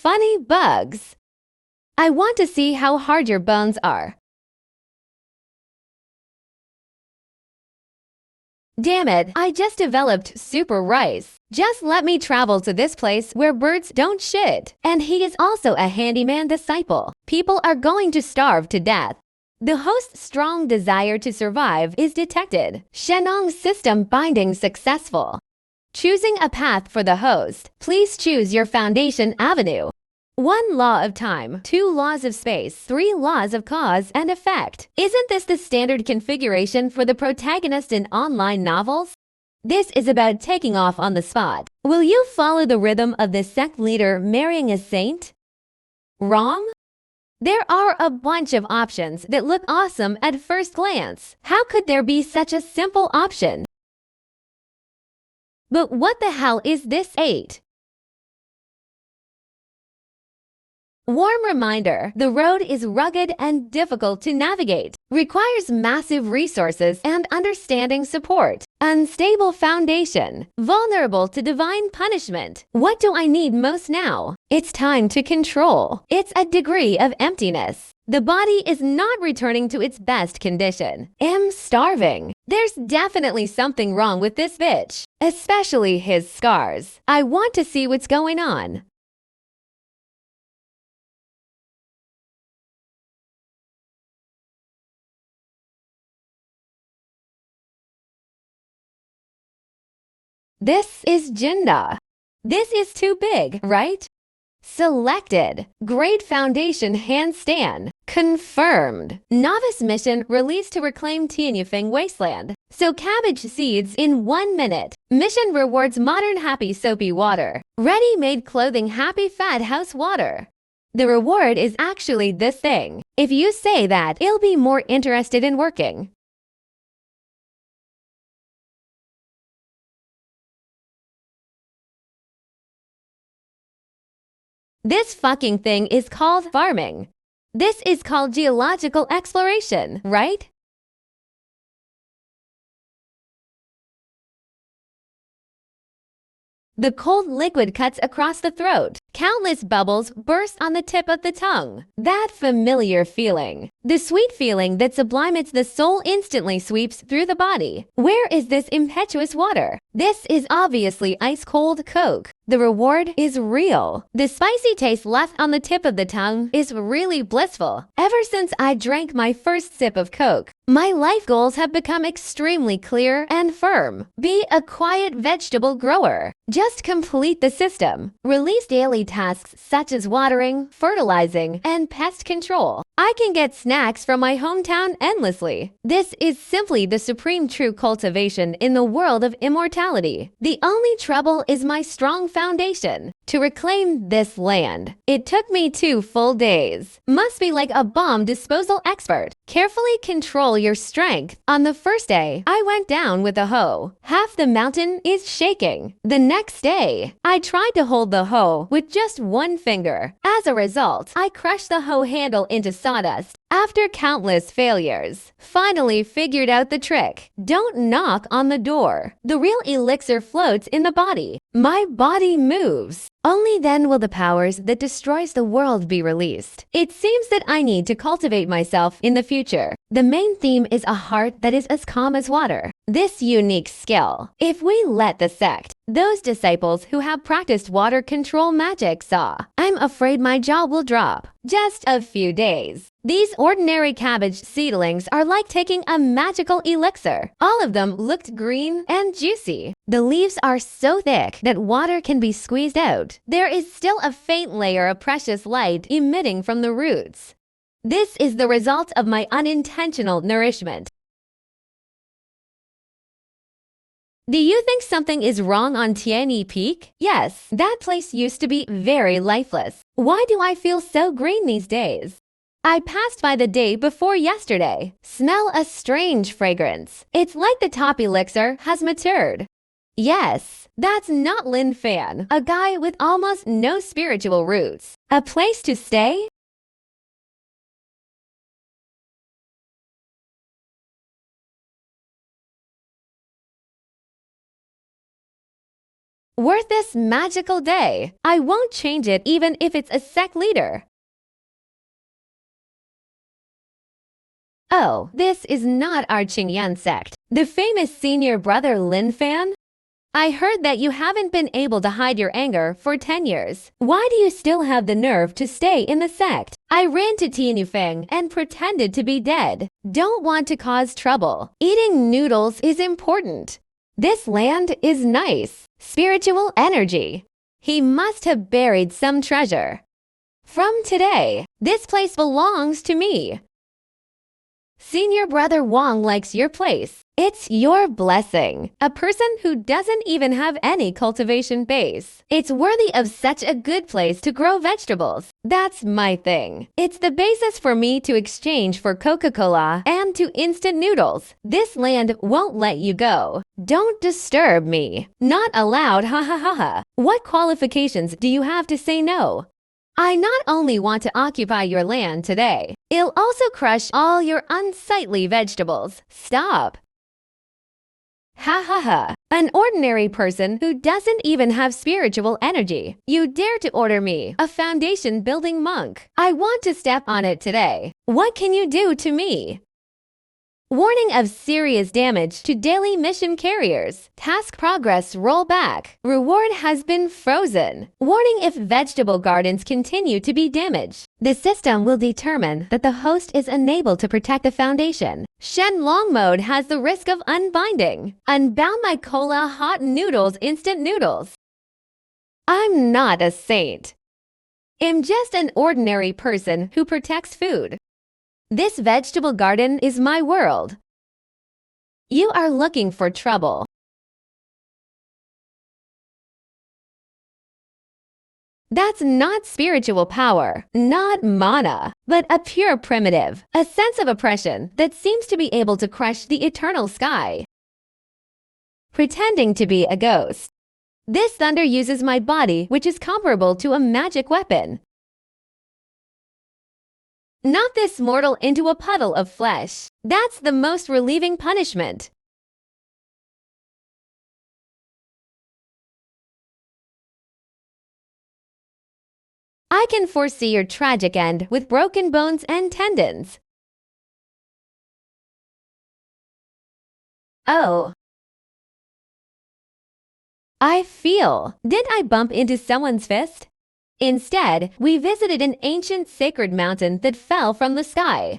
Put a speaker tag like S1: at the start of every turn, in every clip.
S1: funny bugs. I want to see how hard your bones are. Damn it, I just developed super rice. Just let me travel to this place where birds don't shit. And he is also a handyman disciple. People are going to starve to death. The host's strong desire to survive is detected. Shenong's system binding successful. Choosing a path for the host, please choose your foundation avenue. 1 law of time, 2 laws of space, 3 laws of cause and effect. Isn't this the standard configuration for the protagonist in online novels? This is about taking off on the spot. Will you follow the rhythm of the sect leader marrying a saint? Wrong? There are a bunch of options that look awesome at first glance. How could there be such a simple option? But what the hell is this 8? Warm reminder, the road is rugged and difficult to navigate, requires massive resources and understanding support. Unstable foundation, vulnerable to divine punishment. What do I need most now? It's time to control. It's a degree of emptiness. The body is not returning to its best condition. Am starving. There's definitely something wrong with this bitch, especially his scars. I want to see what's going on. This is Jinda. This is too big, right? Selected. Great foundation handstand. Confirmed. Novice mission released to reclaim Tianyufeng Wasteland. So cabbage seeds in 1 minute. Mission rewards modern happy soapy water. Ready-made clothing happy fat house water. The reward is actually this thing. If you say that, it'll be more interested in working. This fucking thing is called farming. This is called geological exploration, right? The cold liquid cuts across the throat. Countless bubbles burst on the tip of the tongue. That familiar feeling. The sweet feeling that sublimates the soul instantly sweeps through the body. Where is this impetuous water? This is obviously ice-cold Coke. The reward is real. The spicy taste left on the tip of the tongue is really blissful. Ever since I drank my first sip of Coke, my life goals have become extremely clear and firm. Be a quiet vegetable grower. Just complete the system. Release daily tasks such as watering, fertilizing, and pest control. I can get snacks from my hometown endlessly. This is simply the supreme true cultivation in the world of immortality. The only trouble is my strong foundation. To reclaim this land, it took me 2 full days. Must be like a bomb disposal expert. Carefully control your strength. On the first day, I went down with a hoe. Half the mountain is shaking. The next day, I tried to hold the hoe with just 1 finger. As a result, I crushed the hoe handle into sawdust. After countless failures, finally figured out the trick. Don't knock on the door. The real elixir floats in the body. My body moves. Only then will the powers that destroys the world be released. It seems that I need to cultivate myself in the future. The main theme is a heart that is as calm as water. This unique skill. If we let the sect, those disciples who have practiced water control magic saw, I'm afraid my jaw will drop. Just a few days. These ordinary cabbage seedlings are like taking a magical elixir. All of them looked green and juicy. The leaves are so thick that water can be squeezed out. There is still a faint layer of precious light emitting from the roots. This is the result of my unintentional nourishment. Do you think something is wrong on Tianyi Peak? Yes, that place used to be very lifeless. Why do I feel so green these days? I passed by the day before yesterday. Smell a strange fragrance. It's like the top elixir has matured. Yes, that's not Lin Fan, a guy with almost no spiritual roots. A place to stay? Worth this magical day. I won't change it even if it's a sect leader. Oh, this is not our Qingyan sect. The famous senior brother Lin Fan? I heard that you haven't been able to hide your anger for 10 years. Why do you still have the nerve to stay in the sect? I ran to Tianyufeng and pretended to be dead. Don't want to cause trouble. Eating noodles is important. This land is nice. Spiritual energy. He must have buried some treasure. From today, this place belongs to me. Senior brother Wang likes your place. It's your blessing. A person who doesn't even have any cultivation base. It's worthy of such a good place to grow vegetables. That's my thing. It's the basis for me to exchange for Coca-Cola and to instant noodles. This land won't let you go. Don't disturb me. Not allowed, ha ha ha ha. What qualifications do you have to say no? I not only want to occupy your land today, it'll also crush all your unsightly vegetables. Stop. Ha ha ha. An ordinary person who doesn't even have spiritual energy. You dare to order me, a foundation building monk. I want to step on it today. What can you do to me? Warning of serious damage to daily mission carriers. Task progress rollback. Reward has been frozen. Warning if vegetable gardens continue to be damaged. The system will determine that the host is unable to protect the foundation. Shen Long mode has the risk of unbinding. Unbound my cola hot noodles instant noodles. I'm not a saint. I'm just an ordinary person who protects food. This vegetable garden is my world. You are looking for trouble. That's not spiritual power, not mana, but a pure primitive, a sense of oppression that seems to be able to crush the eternal sky. Pretending to be a ghost. This thunder uses my body, which is comparable to a magic weapon. Knock this mortal into a puddle of flesh. That's the most relieving punishment. I can foresee your tragic end with broken bones and tendons. Oh. I feel. Didn't I bump into someone's fist? Instead, we visited an ancient sacred mountain that fell from the sky.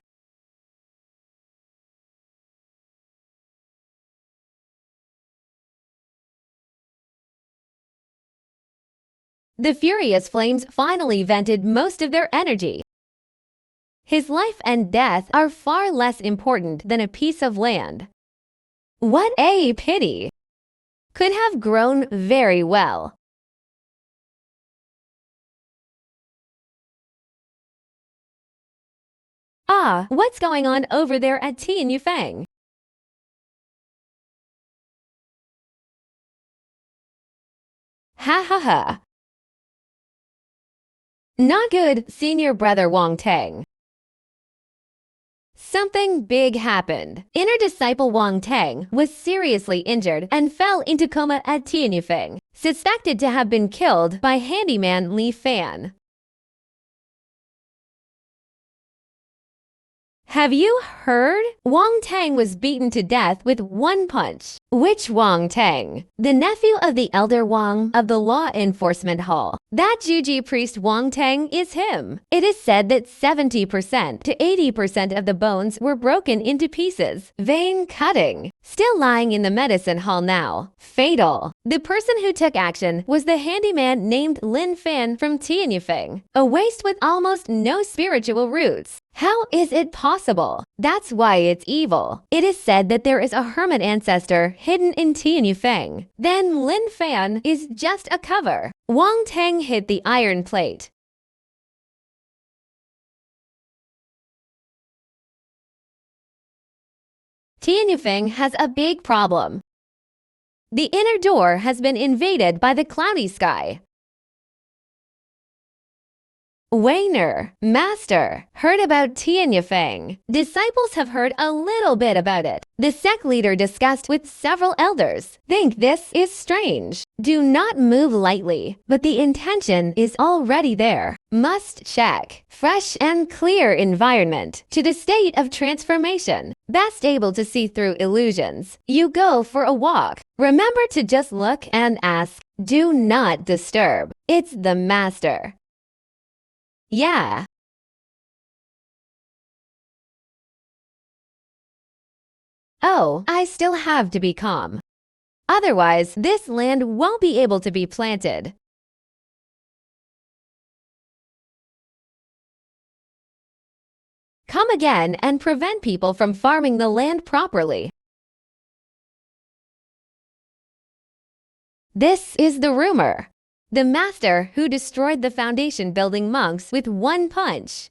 S1: The furious flames finally vented most of their energy. His life and death are far less important than a piece of land. What a pity! Could have grown very well. Ah, what's going on over there at Tianyufeng? Ha ha ha. Not good, senior brother Wang Teng. Something big happened. Inner disciple Wang Teng was seriously injured and fell into coma at Tianyufeng, suspected to have been killed by handyman Li Fan. Have you heard? Wang Teng was beaten to death with one punch. Which Wang Teng? The nephew of the elder Wang of the Law Enforcement Hall. That Juji priest Wang Teng is him. It is said that 70% to 80% of the bones were broken into pieces. Vein cutting. Still lying in the medicine hall now. Fatal. The person who took action was the handyman named Lin Fan from Tianyufeng, a waste with almost no spiritual roots. How is it possible? That's why it's evil. It is said that there is a hermit ancestor hidden in Tianyufeng. Then Lin Fan is just a cover. Wang Teng hit the iron plate. Tianyufeng has a big problem. The inner door has been invaded by the cloudy sky. Weiner, Master, heard about Xianxia. Disciples have heard a little bit about it. The sect leader discussed with several elders. Think this is strange. Do not move lightly, but the intention is already there. Must check. Fresh and clear environment to the state of transformation. Best able to see through illusions. You go for a walk. Remember to just look and ask. Do not disturb. It's the master. Yeah. Oh, I still have to be calm. Otherwise, this land won't be able to be planted. Come again and prevent people from farming the land properly. This is the rumor. The master who destroyed the foundation building monks with one punch.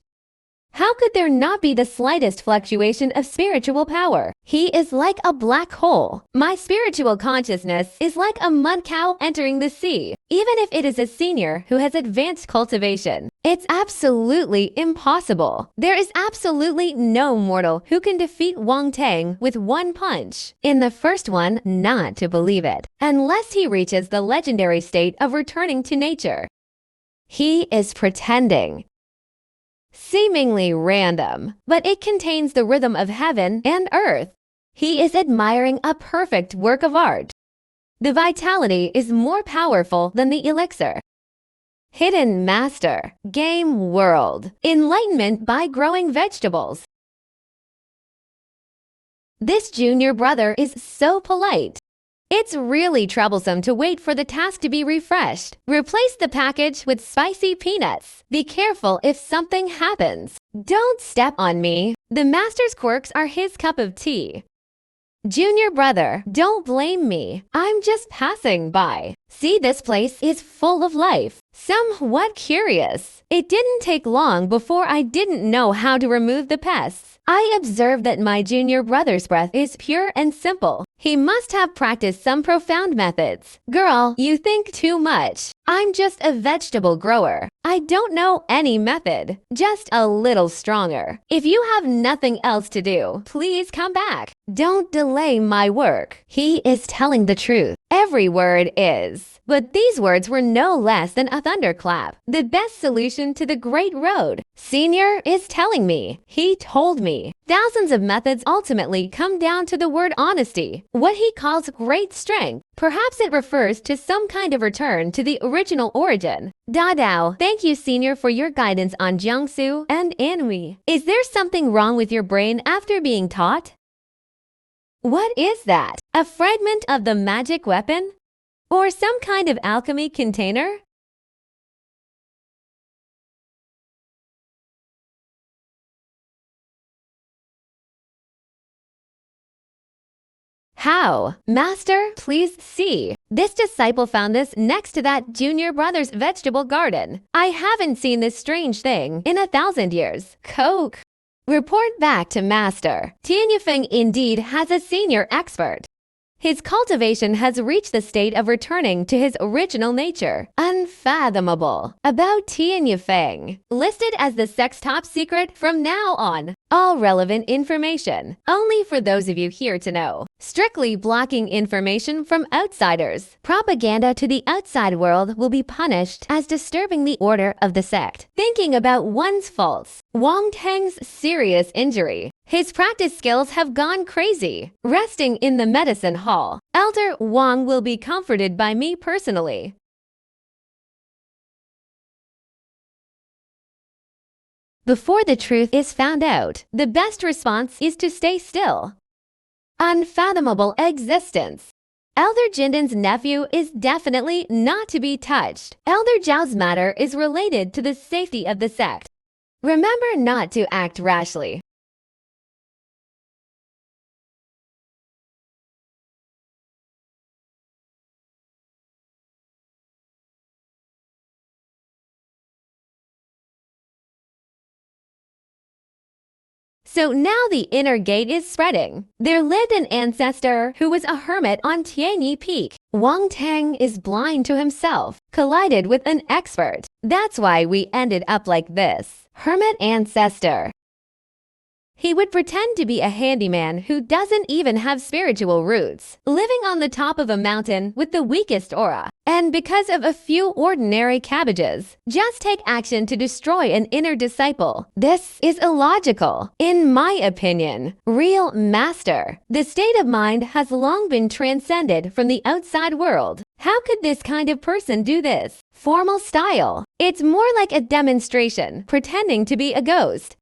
S1: How could there not be the slightest fluctuation of spiritual power? He is like a black hole. My spiritual consciousness is like a mud cow entering the sea, even if it is a senior who has advanced cultivation. It's absolutely impossible. There is absolutely no mortal who can defeat Wang Tang with one punch. In the first one, not to believe it, unless he reaches the legendary state of returning to nature. He is pretending. Seemingly random, but it contains the rhythm of heaven and earth. He is admiring a perfect work of art. The vitality is more powerful than the elixir. Hidden master, game world, enlightenment by growing vegetables. This junior brother is so polite. It's really troublesome to wait for the task to be refreshed. Replace the package with spicy peanuts. Be careful if something happens. Don't step on me. The master's quirks are his cup of tea. Junior brother, don't blame me. I'm just passing by. See, this place is full of life. Somewhat curious. It didn't take long before I didn't know how to remove the pests. I observed that my junior brother's breath is pure and simple. He must have practiced some profound methods. Girl, you think too much. I'm just a vegetable grower. I don't know any method, just a little stronger. If you have nothing else to do, please come back. Don't delay my work. He is telling the truth. Every word is. But these words were no less than a thunderclap. The best solution to the great road. Senior is telling me. He told me. Thousands of methods ultimately come down to the word honesty. What he calls great strength. Perhaps it refers to some kind of return to the original origin. Dadao, thank you, Senior, for your guidance on Jiangsu and Anhui. Is there something wrong with your brain after being taught? What is that? A fragment of the magic weapon? Or some kind of alchemy container? How? Master, please see. This disciple found this next to that junior brother's vegetable garden. I haven't seen this strange thing in 1,000 years. Coke. Report back to Master. Tianyufeng indeed has a senior expert. His cultivation has reached the state of returning to his original nature. Unfathomable. About Tianyufeng. Listed as the sect's top secret from now on. All relevant information. Only for those of you here to know. Strictly blocking information from outsiders. Propaganda to the outside world will be punished as disturbing the order of the sect. Thinking about one's faults. Wang Tang's serious injury. His practice skills have gone crazy. Resting in the medicine hall. Elder Wang will be comforted by me personally. Before the truth is found out, the best response is to stay still. Unfathomable existence. Elder Jinden's nephew is definitely not to be touched. Elder Zhao's matter is related to the safety of the sect. Remember not to act rashly. So now the inner gate is spreading. There lived an ancestor who was a hermit on Tianyi Peak. Wang Tang is blind to himself, collided with an expert. That's why we ended up like this. Hermit ancestor. He would pretend to be a handyman who doesn't even have spiritual roots, living on the top of a mountain with the weakest aura. And because of a few ordinary cabbages, just take action to destroy an inner disciple. This is illogical. In my opinion, real master. The state of mind has long been transcended from the outside world. How could this kind of person do this? Formal style. It's more like a demonstration, pretending to be a ghost.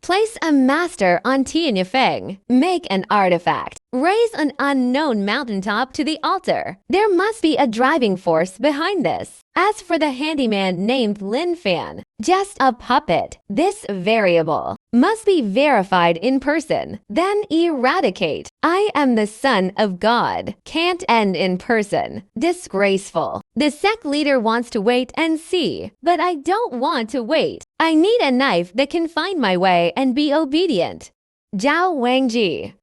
S1: Place a master on Tianyafeng. Make an artifact. Raise an unknown mountaintop to the altar. There must be a driving force behind this. As for the handyman named Lin Fan, just a puppet. This variable must be verified in person, then eradicate. I am the son of God. Can't end in person. Disgraceful. The sect leader wants to wait and see, but I don't want to wait. I need a knife that can find my way and be obedient. Zhao Wangji.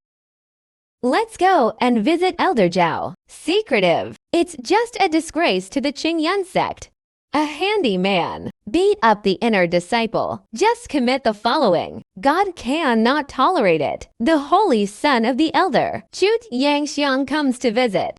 S1: Let's go and visit Elder Zhao. Secretive. It's just a disgrace to the Qingyun sect. A handy man. Beat up the inner disciple. Just commit the following. God cannot tolerate it. The holy son of the elder, Xianxia, comes to visit.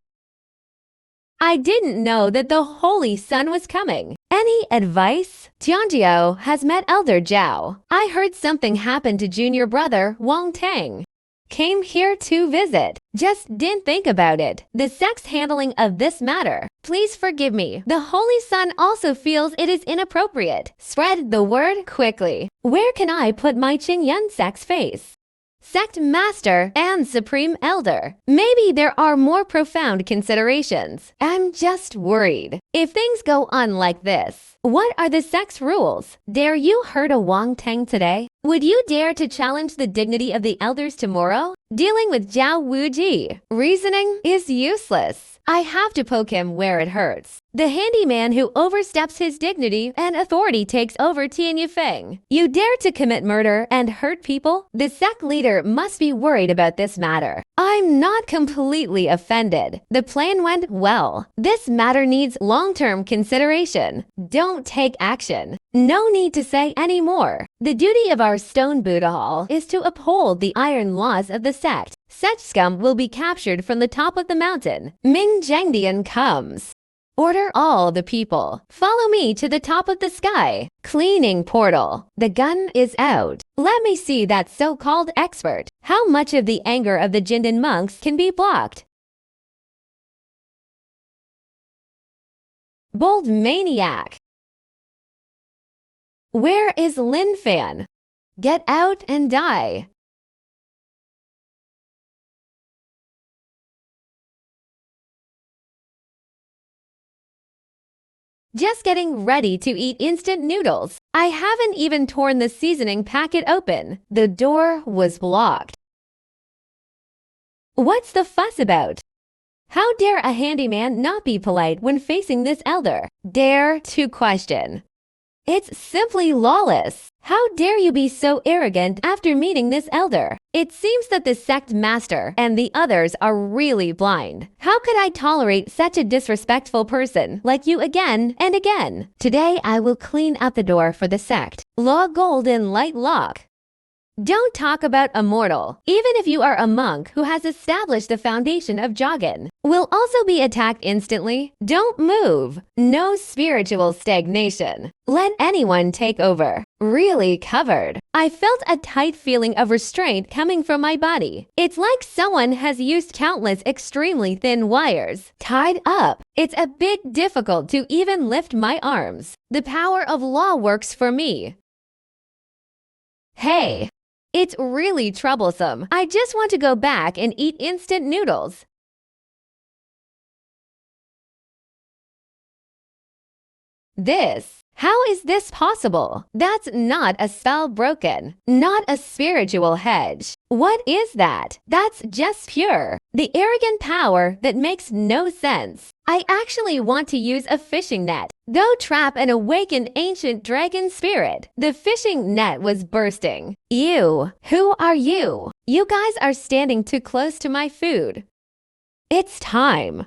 S1: I didn't know that the holy son was coming. Any advice? Xianxia has met Elder Zhao. I heard something happened to junior brother Wang Tang. Came here to visit. Just didn't think about it. The sect's handling of this matter. Please forgive me. The Holy Son also feels it is inappropriate. Spread the word quickly. Where can I put my Qingyun sect's face? Sect Master and Supreme Elder. Maybe there are more profound considerations. I'm just worried. If things go on like this, what are the sect's rules? Dare you hurt a Wang Tang today? Would you dare to challenge the dignity of the elders tomorrow? Dealing with Zhao Wuji. Reasoning is useless. I have to poke him where it hurts. The handyman who oversteps his dignity and authority takes over Tianyafeng. You dare to commit murder and hurt people? The sect leader must be worried about this matter. I'm not completely offended. The plan went well. This matter needs long-term consideration. Don't take action. No need to say any more. The duty of our stone Buddha Hall is to uphold the iron laws of the sect. Such scum will be captured from the top of the mountain. Ming Zhengdian comes. Order all the people. Follow me to the top of the sky. Cleaning portal. The gun is out. Let me see that so-called expert. How much of the anger of the Jindan monks can be blocked? Bold maniac. Where is Lin Fan? Get out and die. Just getting ready to eat instant noodles. I haven't even torn the seasoning packet open. The door was blocked. What's the fuss about? How dare a handyman not be polite when facing this elder? Dare to question. It's simply lawless. How dare you be so arrogant after meeting this elder? It seems that the sect master and the others are really blind. How could I tolerate such a disrespectful person like you again and again? Today I will clean up the door for the sect. Law golden light lock. Don't talk about Immortal. Even if you are a monk who has established the foundation of Joggin, will also be attacked instantly. Don't move. No spiritual stagnation. Let anyone take over. Really covered. I felt a tight feeling of restraint coming from my body. It's like someone has used countless extremely thin wires. Tied up. It's a bit difficult to even lift my arms. The power of law works for me. Hey. It's really troublesome. I just want to go back and eat instant noodles. How is this possible? That's not a spell broken, not a spiritual hedge. What is that? That's just pure The arrogant power that makes no sense. I actually want to use a fishing net. Go trap and awaken ancient dragon spirit. The fishing net was bursting. You. Who are you? You guys are standing too close to my food. It's time.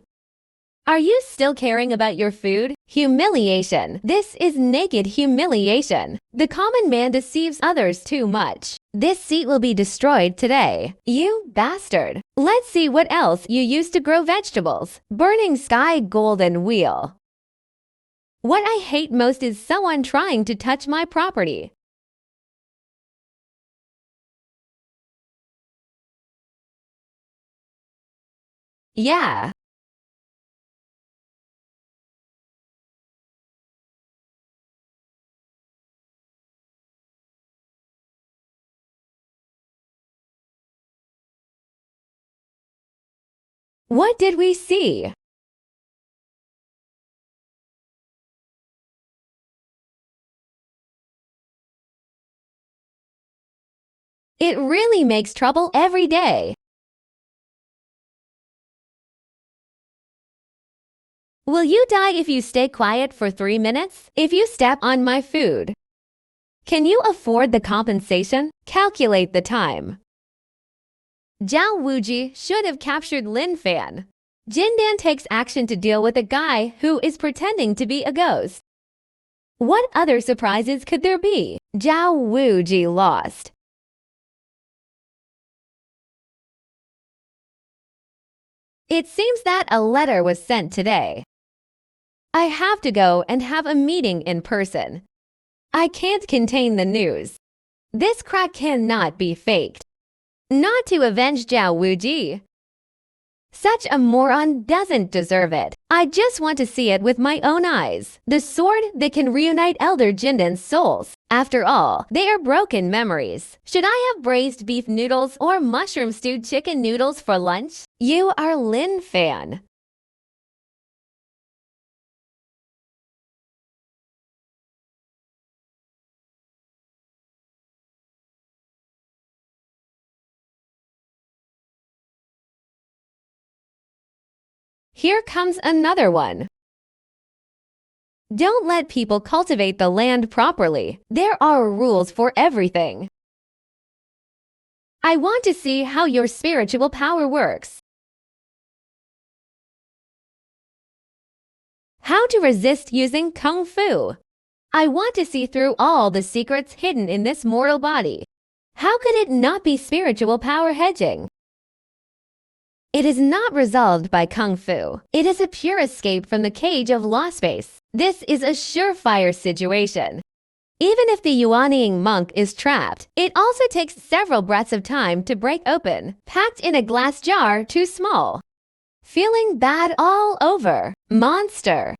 S1: Are you still caring about your food? Humiliation. This is naked humiliation. The common man deceives others too much. This seed will be destroyed today. You bastard. Let's see what else you used to grow vegetables. Burning sky golden wheel. What I hate most is someone trying to touch my property. Yeah. What did we see? It really makes trouble every day. Will you die if you stay quiet for 3 minutes? If you step on my food? Can you afford the compensation? Calculate the time. Zhao Wuji should have captured Lin Fan. Jindan takes action to deal with a guy who is pretending to be a ghost. What other surprises could there be? Zhao Wuji lost. It seems that a letter was sent today. I have to go and have a meeting in person. I can't contain the news. This crack cannot be faked. Not to avenge Zhao Wuji. Such a moron doesn't deserve it. I just want to see it with my own eyes. The sword that can reunite Elder Jindan's souls. After all, they are broken memories. Should I have braised beef noodles or mushroom stewed chicken noodles for lunch? You are Lin Fan. Here comes another one. Don't let people cultivate the land properly. There are rules for everything. I want to see how your spiritual power works. How to resist using Kung Fu. I want to see through all the secrets hidden in this mortal body. How could it not be spiritual power hedging? It is not resolved by Kung Fu. It is a pure escape from the cage of law space. This is a surefire situation. Even if the Yuanying monk is trapped, it also takes several breaths of time to break open, packed in a glass jar too small. Feeling bad all over. Monster.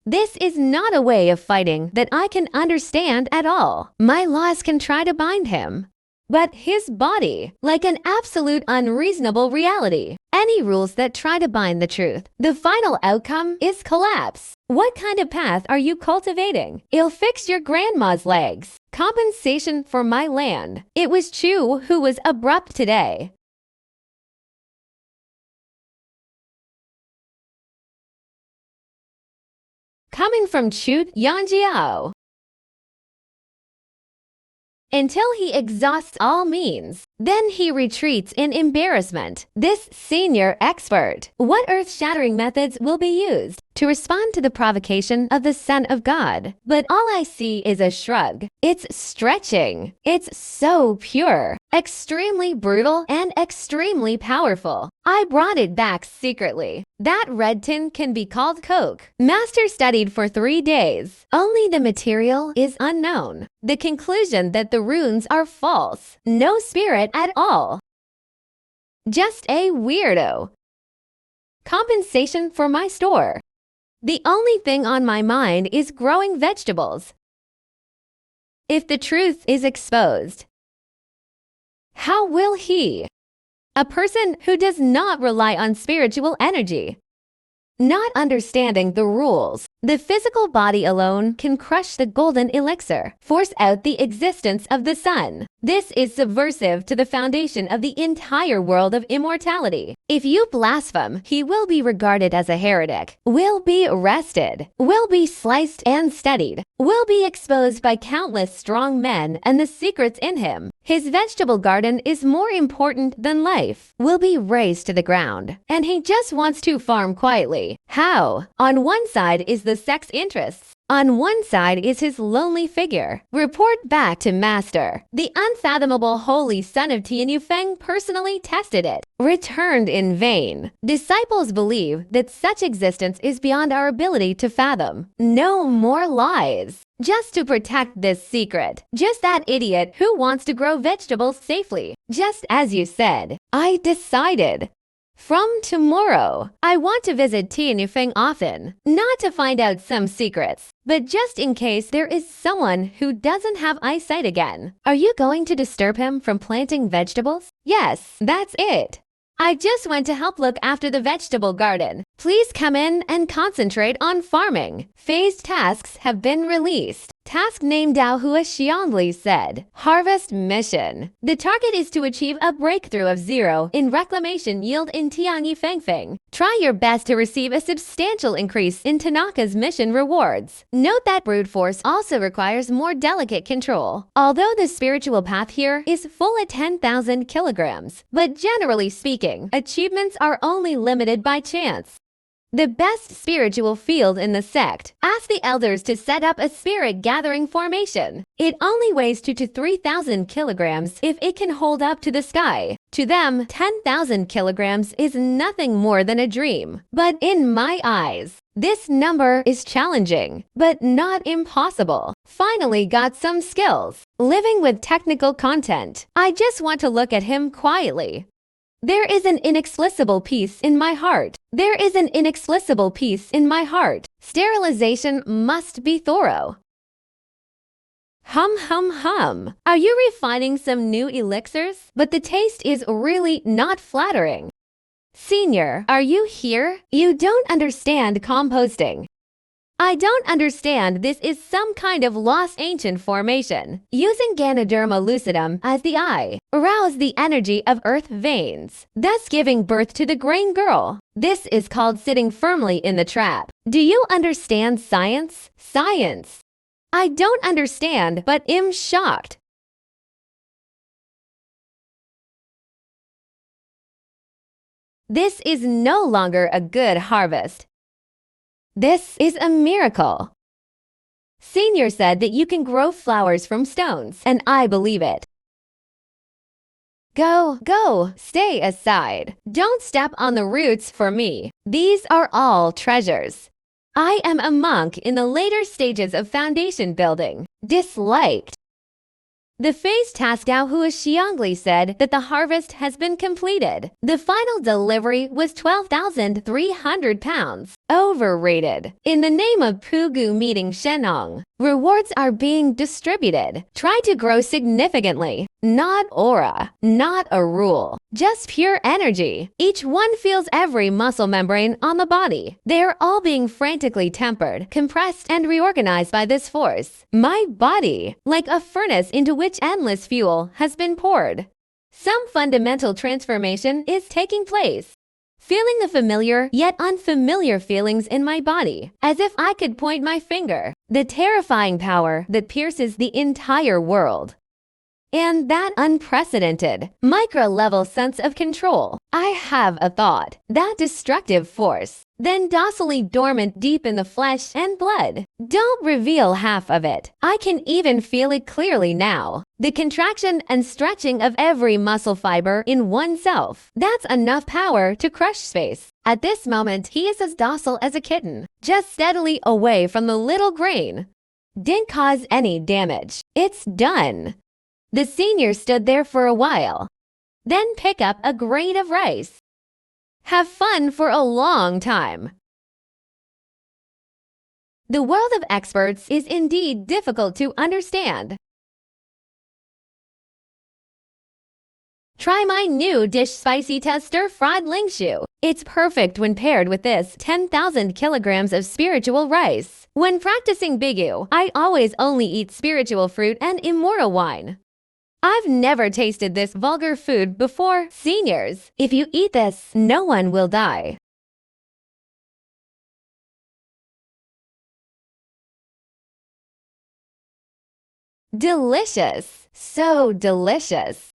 S1: This is not a way of fighting that I can understand at all. My laws can try to bind him, but his body, like an absolute unreasonable reality. Any rules that try to bind the truth, the final outcome is collapse. What kind of path are you cultivating? It'll fix your grandma's legs. Compensation for my land. It was Chu who was abrupt today. Coming from Chu Yanjiao. Until he exhausts all means. Then he retreats in embarrassment. This senior expert. What earth-shattering methods will be used to respond to the provocation of the Son of God? But all I see is a shrug. It's stretching. It's so pure, extremely brutal, and extremely powerful. I brought it back secretly. That red tin can be called coke. Master studied for 3 days. Only the material is unknown. The conclusion that the runes are false. No spirit at all. Just a weirdo. Compensation for my store. The only thing on my mind is growing vegetables. If the truth is exposed, how will he, a person who does not rely on spiritual energy, not understanding the rules, The physical body alone can crush the golden elixir, force out the existence of the sun. This is subversive to the foundation of the entire world of immortality. If you blaspheme, he will be regarded as a heretic, will be arrested, will be sliced and studied, will be exposed by countless strong men and the secrets in him. His vegetable garden is more important than life, will be razed to the ground, and he just wants to farm quietly. How? On one side is the sex interests. On one side is his lonely figure. Report back to Master. The unfathomable holy son of Tianyu Feng personally tested it. Returned in vain. Disciples believe that such existence is beyond our ability to fathom. No more lies. Just to protect this secret. Just that idiot who wants to grow vegetables safely. Just as you said. I decided. From tomorrow, I want to visit Tianyu Feng often, not to find out some secrets, but just in case there is someone who doesn't have eyesight again. Are you going to disturb him from planting vegetables? Yes, that's it. I just went to help look after the vegetable garden. Please come in and concentrate on farming. Phased tasks have been released. Task name Daohua Xianxia said. Harvest mission. The target is to achieve a breakthrough of 0 in reclamation yield in Tianyi Fengfeng. Try your best to receive a substantial increase in Tanaka's mission rewards. Note that brute force also requires more delicate control. Although the spiritual path here is full at 10,000 kilograms, but generally speaking, achievements are only limited by chance. The best spiritual field in the sect. Ask the elders to set up a spirit gathering formation. It only weighs 2 to 3,000 kilograms if it can hold up to the sky. To them, 10,000 kilograms is nothing more than a dream. But in my eyes, this number is challenging, but not impossible. Finally got some skills. Living with technical content. I just want to look at him quietly. There is an inexplicable peace in my heart. There is an inexplicable peace in my heart. Sterilization must be thorough. Hum. Are you refining some new elixirs? But the taste is really not flattering. Senior, are you here? You don't understand composting. I don't understand. This is some kind of lost ancient formation. Using Ganoderma lucidum as the eye, arouse the energy of earth veins, thus giving birth to the grain girl. This is called sitting firmly in the trap. Do you understand science? Science. I don't understand, but am shocked. This is no longer a good harvest. This is a miracle. Senior said that you can grow flowers from stones, and I believe it. Go, stay aside. Don't step on the roots for me. These are all treasures. I am a monk in the later stages of foundation building. Disliked. The phase task Daohua Xianxia said that the harvest has been completed. The final delivery was 12,300 pounds. Overrated. In the name of Pugu meeting Shenong, rewards are being distributed. Try to grow significantly. Not aura, not a rule, just pure energy. Each one feels every muscle membrane on the body. They are all being frantically tempered, compressed, and reorganized by this force. My body, like a furnace into which endless fuel has been poured. Some fundamental transformation is taking place. Feeling the familiar yet unfamiliar feelings in my body, as if I could point my finger. The terrifying power that pierces the entire world. And that unprecedented, micro-level sense of control. I have a thought. That destructive force, then docilely dormant deep in the flesh and blood. Don't reveal half of it. I can even feel it clearly now. The contraction and stretching of every muscle fiber in oneself. That's enough power to crush space. At this moment, he is as docile as a kitten, just steadily away from the little grain. Didn't cause any damage. It's done. The senior stood there for a while. Then pick up a grain of rice. Have fun for a long time. The world of experts is indeed difficult to understand. Try my new dish spicy tester fried Xianxia. It's perfect when paired with this 10,000 kilograms of spiritual rice. When practicing Bigu, I always only eat spiritual fruit and Immortal wine. I've never tasted this vulgar food before. Seniors, if you eat this, no one will die. Delicious. So delicious.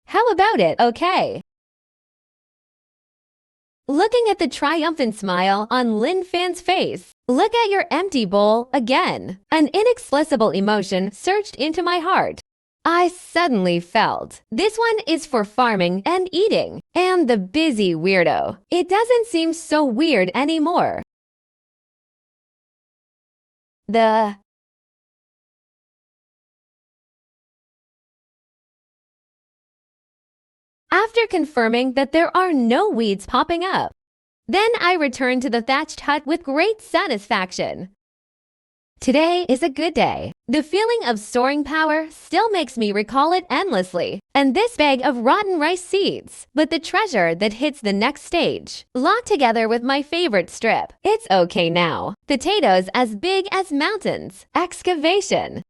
S1: How about it, okay? Looking at the triumphant smile on Lin Fan's face. Look at your empty bowl again. An inexplicable emotion surged into my heart. I suddenly felt this one is for farming and eating. And the busy weirdo. It doesn't seem so weird anymore. After confirming that there are no weeds popping up, then I returned to the thatched hut with great satisfaction. Today is a good day. The feeling of storing power still makes me recall it endlessly. And this bag of rotten rice seeds, but the treasure that hits the next stage, locked together with my favorite strip. It's okay now. Potatoes as big as mountains. Excavation.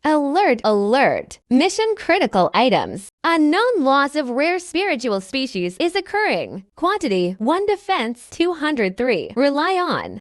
S1: Alert, alert! Mission critical items. Unknown loss of rare spiritual species is occurring. Quantity 1 defense 203. Rely on.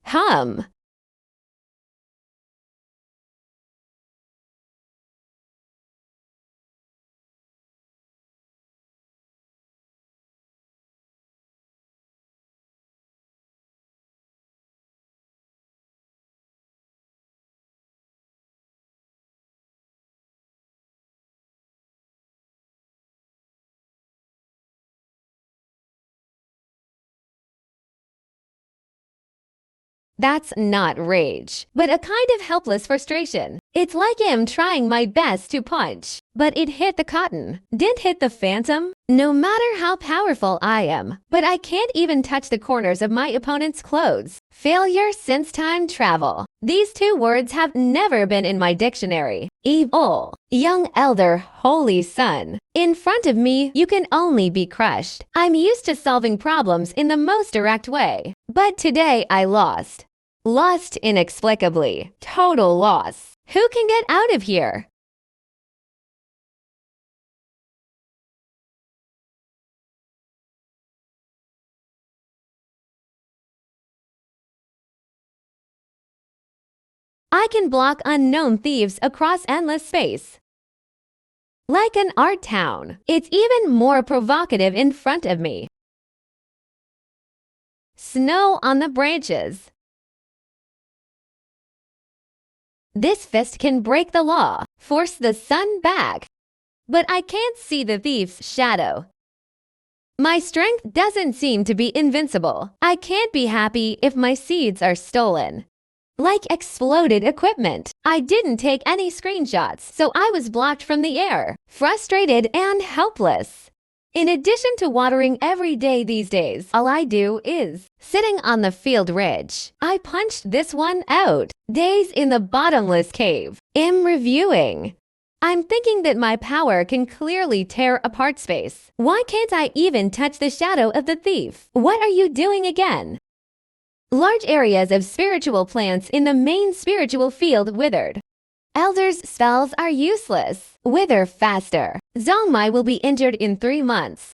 S1: Hum. That's not rage, but a kind of helpless frustration. It's like I'm trying my best to punch, but it hit the cotton. Didn't hit the phantom. No matter how powerful I am, but I can't even touch the corners of my opponent's clothes. Failure since time travel. These two words have never been in my dictionary. Evil. Young elder, holy son. In front of me, you can only be crushed. I'm used to solving problems in the most direct way. But today I lost. Lost inexplicably. Total loss. Who can get out of here? I can block unknown thieves across endless space. Like an art town, it's even more provocative in front of me. Snow on the branches. This fist can break the law, force the sun back. But I can't see the thief's shadow. My strength doesn't seem to be invincible. I can't be happy if my seeds are stolen. Like exploded equipment. I didn't take any screenshots, so I was blocked from the air, frustrated and helpless. In addition to watering every day these days, all I do is sitting on the field ridge. I punched this one out. Days in the bottomless cave. Am reviewing. I'm thinking that my power can clearly tear apart space. Why can't I even touch the shadow of the thief? What are you doing again? Large areas of spiritual plants in the main spiritual field withered. Elders' spells are useless. Wither faster. Zhongmai will be injured in 3 months.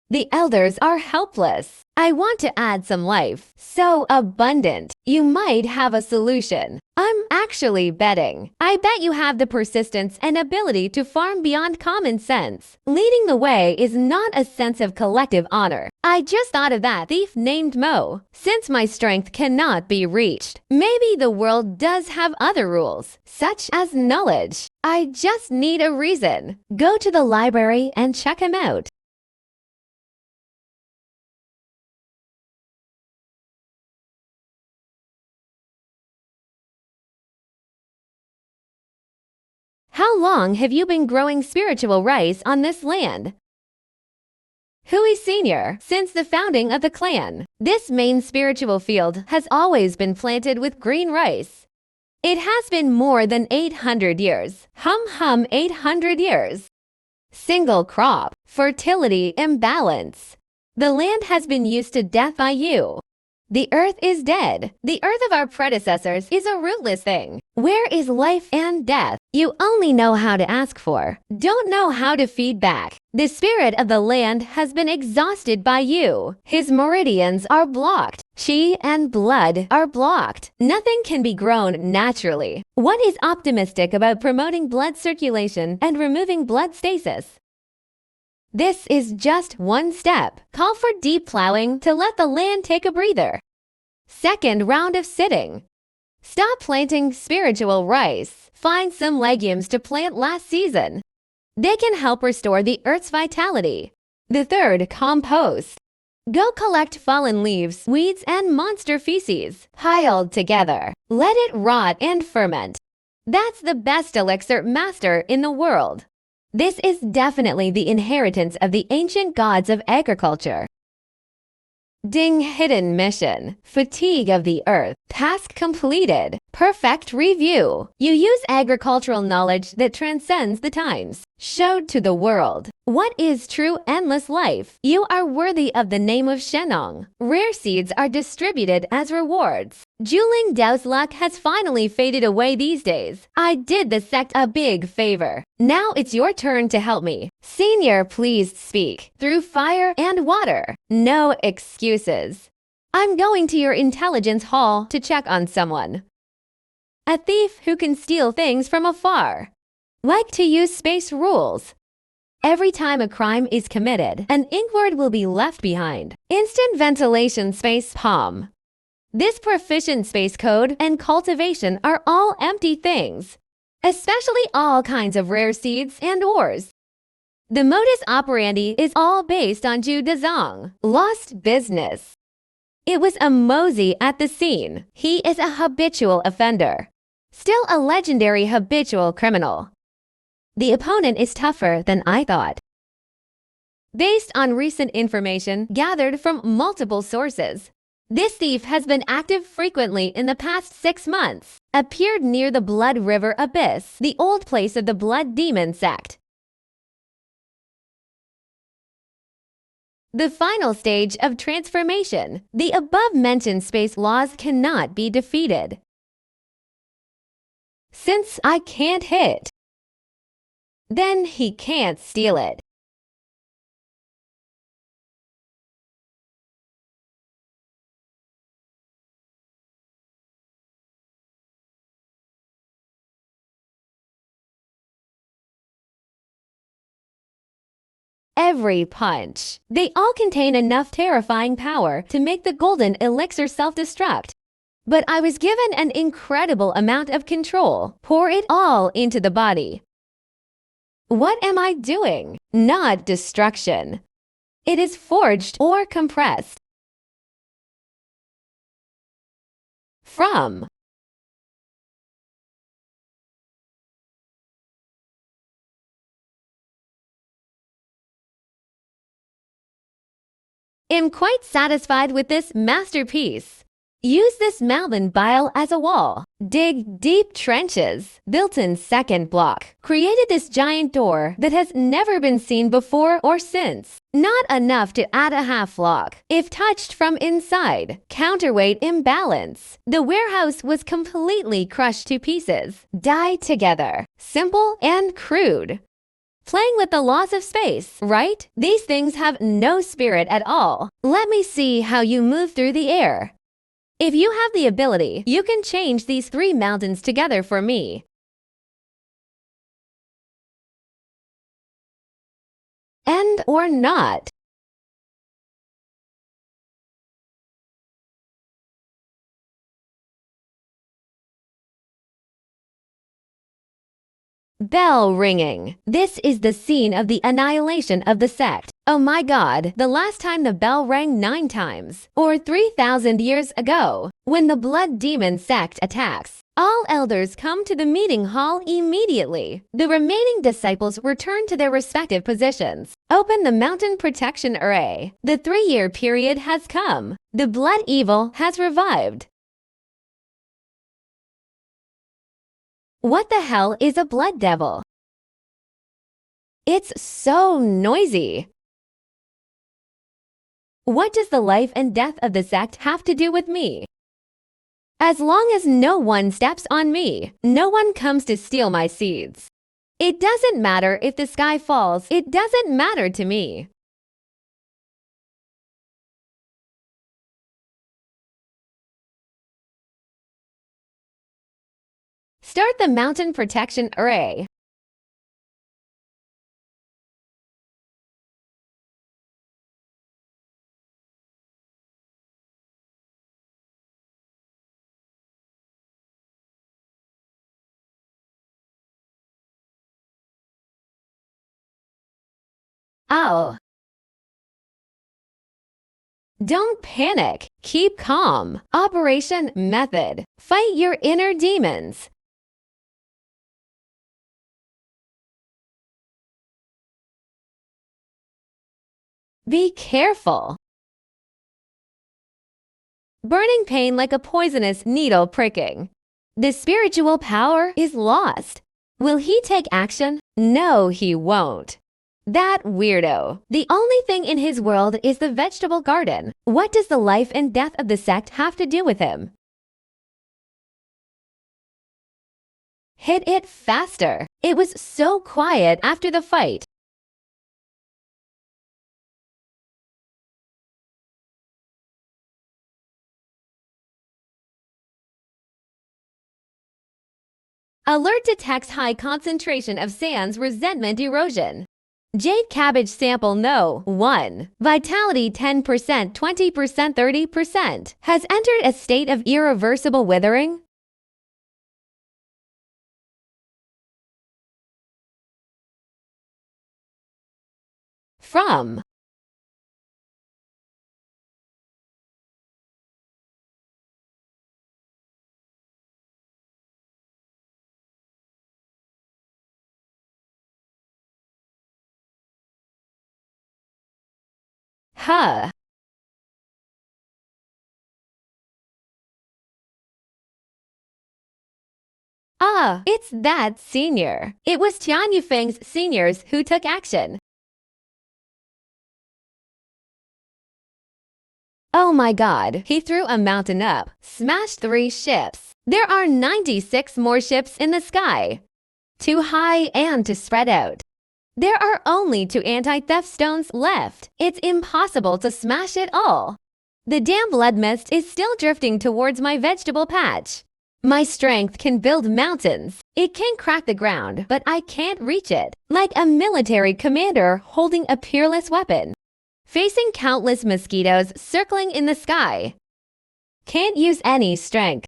S1: The elders are helpless. I want to add some life. So abundant. You might have a solution. I'm actually betting. I bet you have the persistence and ability to farm beyond common sense. Leading the way is not a sense of collective honor. I just thought of that thief named Mo. Since my strength cannot be reached, maybe the world does have other rules, such as knowledge. I just need a reason. Go to the library and check him out. How long have you been growing spiritual rice on this land? Hui Sr. Since the founding of the clan, this main spiritual field has always been planted with green rice. It has been more than 800 years. 800 years. Single crop. Fertility imbalance. The land has been used to death by you. The earth is dead. The earth of our predecessors is a rootless thing. Where is life and death? You only know how to ask for, don't know how to feed back. The spirit of the land has been exhausted by you. His meridians are blocked. Qi and blood are blocked. Nothing can be grown naturally. What is optimistic about promoting blood circulation and removing blood stasis? This is just one step. Call for deep plowing to let the land take a breather. Second round of sitting. Stop planting spiritual rice. Find some legumes to plant last season. They can help restore the earth's vitality. The third, compost. Go collect fallen leaves, weeds, and monster feces, piled together. Let it rot and ferment. That's the best elixir master in the world. This is definitely the inheritance of the ancient gods of agriculture. Ding hidden mission. Fatigue of the earth. Task completed. Perfect review. You use agricultural knowledge that transcends the times. Showed to the world. What is true endless life? You are worthy of the name of Shenong. Rare seeds are distributed as rewards. Juling Dao's luck has finally faded away these days. I did the sect a big favor. Now it's your turn to help me. Senior, please speak. Through fire and water. No excuses. I'm going to your intelligence hall to check on someone. A thief who can steal things from afar. Like to use space rules. Every time a crime is committed, an inkward will be left behind. Instant ventilation space palm. This proficient space code and cultivation are all empty things, especially all kinds of rare seeds and ores. The modus operandi is all based on Zhu Dezong. Lost business. It was a mosey at the scene. He is a habitual offender. Still a legendary habitual criminal. The opponent is tougher than I thought. Based on recent information gathered from multiple sources, this thief has been active frequently in the past 6 months. Appeared near the Blood River Abyss, the old place of the Blood Demon sect. The final stage of transformation. The above-mentioned space laws cannot be defeated. Since I can't hit, then he can't steal it. Every punch. They all contain enough terrifying power to make the golden elixir self-destruct. But I was given an incredible amount of control. Pour it all into the body. What am I doing? Not destruction. It is forged or compressed. From. Am quite satisfied with this masterpiece. Use this mountain bile as a wall. Dig deep trenches. Built-in second block. Created this giant door that has never been seen before or since. Not enough to add a half lock. If touched from inside. Counterweight imbalance. The warehouse was completely crushed to pieces. Die together. Simple and crude. Playing with the laws of space, right? These things have no spirit at all. Let me see how you move through the air. If you have the ability, you can change these 3 mountains together for me. And or not. Bell ringing. This is the scene of the annihilation of the sect. Oh my god, the last time the bell rang 9 times, or 3,000 years ago, when the blood demon sect attacks. All elders come to the meeting hall immediately. The remaining disciples return to their respective positions. Open the mountain protection array. The 3-year period has come. The blood evil has revived. What the hell is a blood devil? It's so noisy. What does the life and death of the sect have to do with me? As long as no one steps on me, no one comes to steal my seeds. It doesn't matter if the sky falls, it doesn't matter to me. Start the mountain protection array. Oh. Don't panic. Keep calm. Operation Method. Fight your inner demons. Be careful. Burning pain like a poisonous needle pricking. The spiritual power is lost. Will he take action? No, he won't. That weirdo. The only thing in his world is the vegetable garden. What does the life and death of the sect have to do with him? Hit it faster. It was so quiet after the fight. Alert detects high concentration of sans resentment erosion. Jade cabbage sample no. 1. Vitality 10%, 20%, 30%. Has entered a state of irreversible withering. From. Huh. Ah, it's that senior. It was Tian Yufeng's seniors who took action. Oh my god, he threw a mountain up, smashed 3 ships. There are 96 more ships in the sky. Too high and to spread out. There are only 2 anti-theft stones left. It's impossible to smash it all. The damn blood mist is still drifting towards my vegetable patch. My strength can build mountains. It can crack the ground, but I can't reach it. Like a military commander holding a peerless weapon. Facing countless mosquitoes circling in the sky. Can't use any strength.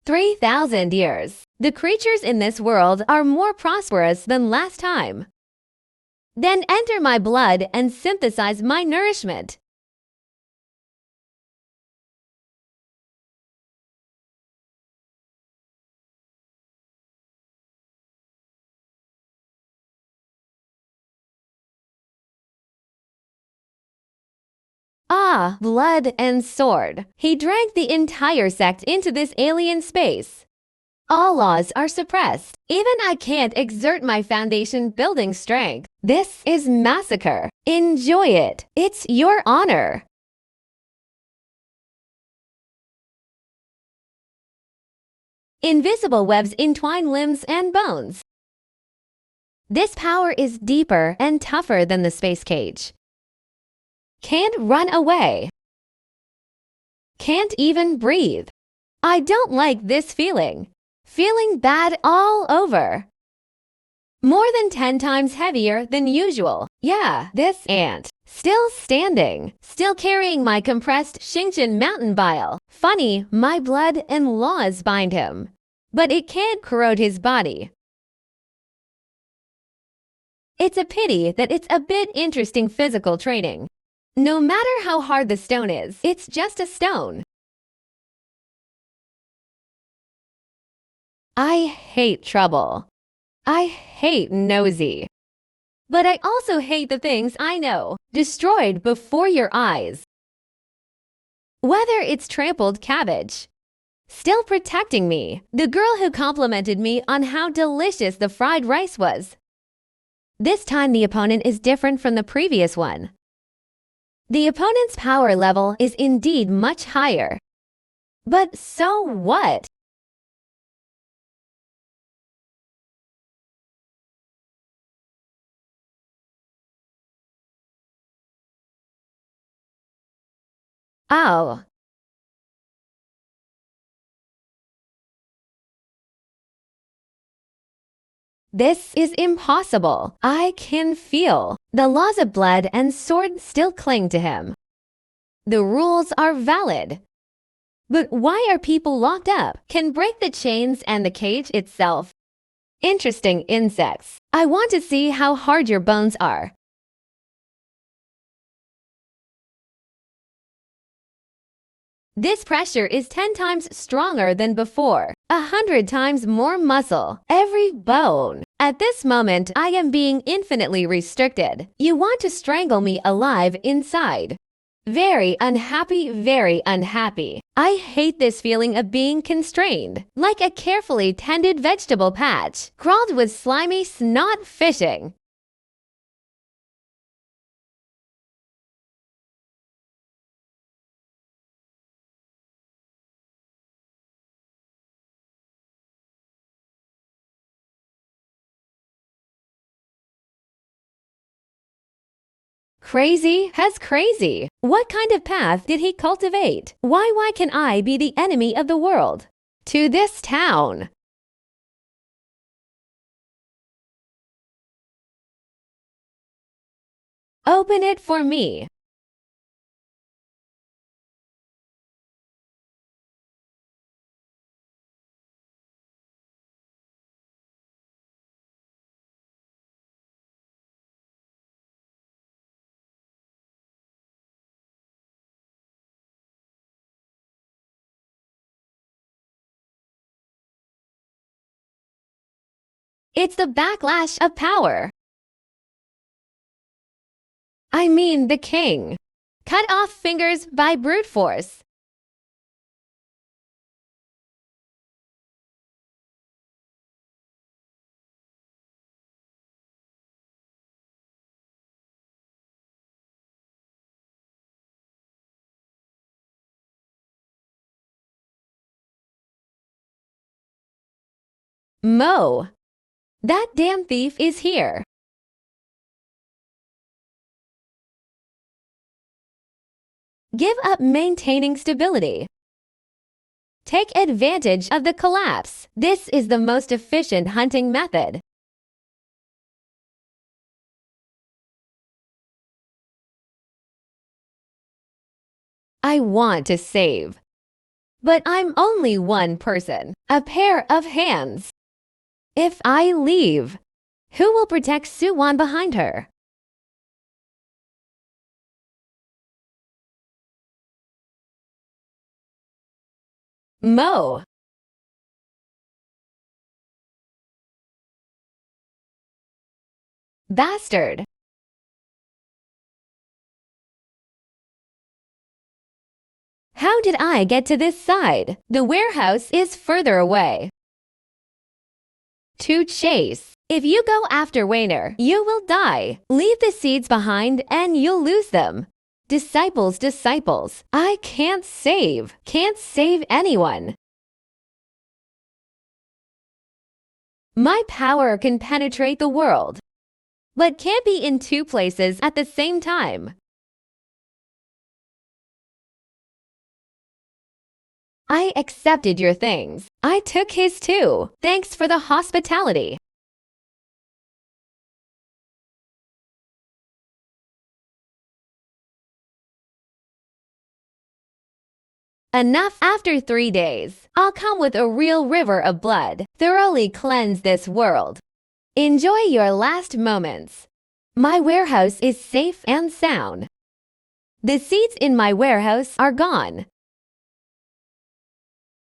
S1: "3,000 years. The creatures in this world are more prosperous than last time. Then enter my blood and synthesize my nourishment. Ah, blood and sword. He dragged the entire sect into this alien space. All laws are suppressed. Even I can't exert my foundation building strength. This is massacre. Enjoy it. It's your honor. Invisible webs entwine limbs and bones. This power is deeper and tougher than the space cage. Can't run away. Can't even breathe. I don't like this feeling. Feeling bad all over. More than 10 times heavier than usual. Yeah, this ant. Still standing. Still carrying my compressed Xianxia mountain bile. Funny, my blood and laws bind him. But it can't corrode his body. It's a pity that it's a bit interesting physical training. No matter how hard the stone is, it's just a stone. I hate trouble. I hate nosy. But I also hate the things I know, destroyed before your eyes. Whether it's trampled cabbage, still protecting me, the girl who complimented me on how delicious the fried rice was. This time the opponent is different from the previous one. The opponent's power level is indeed much higher. But so what? Oh. This is impossible. I can feel. The laws of blood and sword still cling to him. The rules are valid. But why are people locked up? Can break the chains and the cage itself. Interesting insects. I want to see how hard your bones are. This pressure is 10 times stronger than before, 100 times more muscle, every bone. At this moment, I am being infinitely restricted. You want to strangle me alive inside. Very unhappy, very unhappy. I hate this feeling of being constrained, like a carefully tended vegetable patch, crawled with slimy snot fishing. Crazy has crazy. What kind of path did he cultivate? Why can I be the enemy of the world? To this town. Open it for me. It's the backlash of power. I mean the king. Cut off fingers by brute force. Mo. That damn thief is here. Give up maintaining stability. Take advantage of the collapse. This is the most efficient hunting method. I want to save. But I'm only one person, a pair of hands. If I leave, who will protect Suwon behind her? Mo. Bastard. How did I get to this side? The warehouse is further away. To chase. If you go after Wayner, you will die. Leave the seeds behind and you'll lose them. Disciples, disciples. I can't save anyone. My power can penetrate the world, but can't be in two places at the same time. I accepted your things. I took his too. Thanks for the hospitality. Enough. After 3 days, I'll come with a real river of blood, thoroughly cleanse this world. Enjoy your last moments. My warehouse is safe and sound. The seeds in my warehouse are gone.